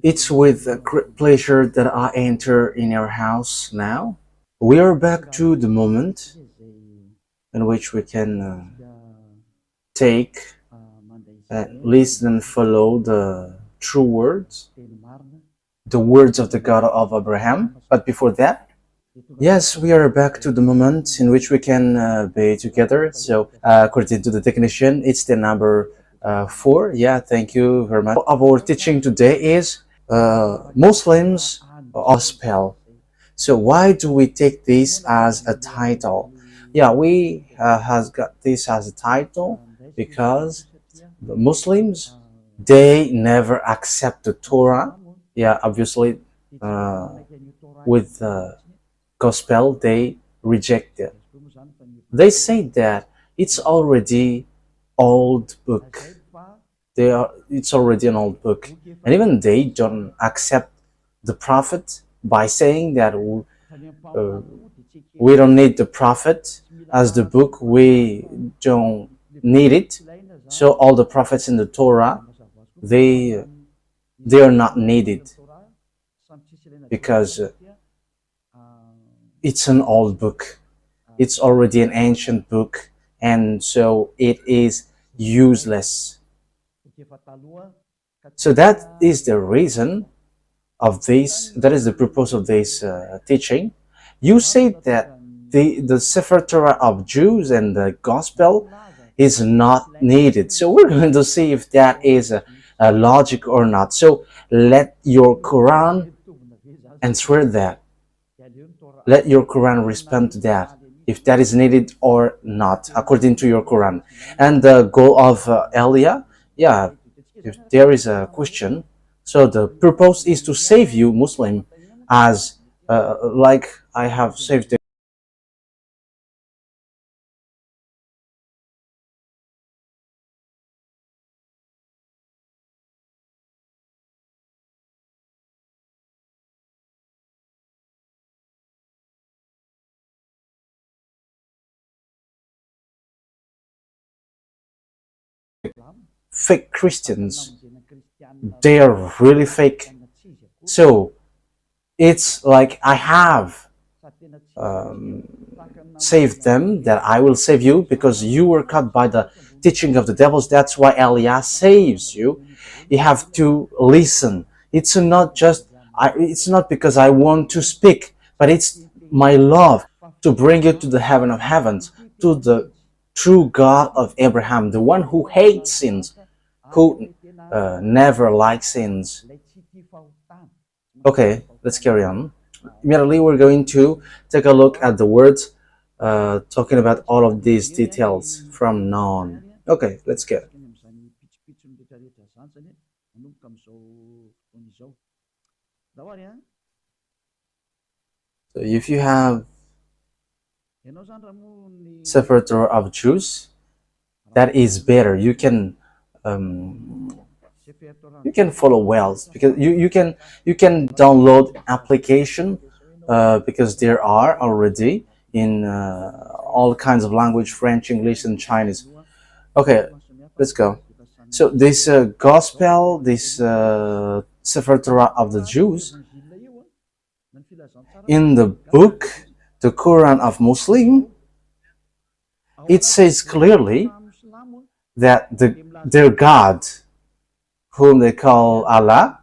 It's with great pleasure that I enter in your house now. We are back to the moment in which we can take and listen and follow the true words, the words of the God of Abraham. But before that, yes, we are back to the moment in which we can be together. So, according to the technician, it's the number 4. Yeah, thank you very much. Our teaching today is Muslims gospel. So, why do we take this as a title? Yeah, we has got this as a title because the Muslims, they never accept the Torah. Yeah, obviously, uh, with gospel, they reject it. They say that it's already old book. It's already an old book, and even they don't accept the prophet by saying that we don't need the prophet as the book. We don't need it. So all the prophets in the Torah, they they are not needed because it's an old book. It's already an ancient book, and so it is useless. So that is the reason of this. That is the purpose of this teaching. You say that the Sefer Torah of Jews and the Gospel is not needed. So we're going to see if that is a logic or not. So let your Quran answer that. Let your Quran respond to that, if that is needed or not, according to your Quran. And the goal of Elia, yeah, if there is a question, so the purpose is to save you, Muslim, as like I have saved the fake Christians. They are really fake. So it's like I have saved them, that I will save you because you were caught by the teaching of the devils. That's why Elias saves you. You have to listen. It's not just, it's not because I want to speak, but it's my love to bring you to the heaven of heavens, to the true God of Abraham, the one who hates sins, who never likes sins. Okay, let's carry on. Immediately, we're going to take a look at the words talking about all of these details from now on. Okay, let's get. So if you have Sefer Torah of Jews, that is better. You can follow well because you can download application because there are already in all kinds of language, French, English, and Chinese. Okay, let's go. So this gospel, this Sefer Torah of the Jews, in the book, the Quran of Muslim, it says clearly that their God, whom they call Allah,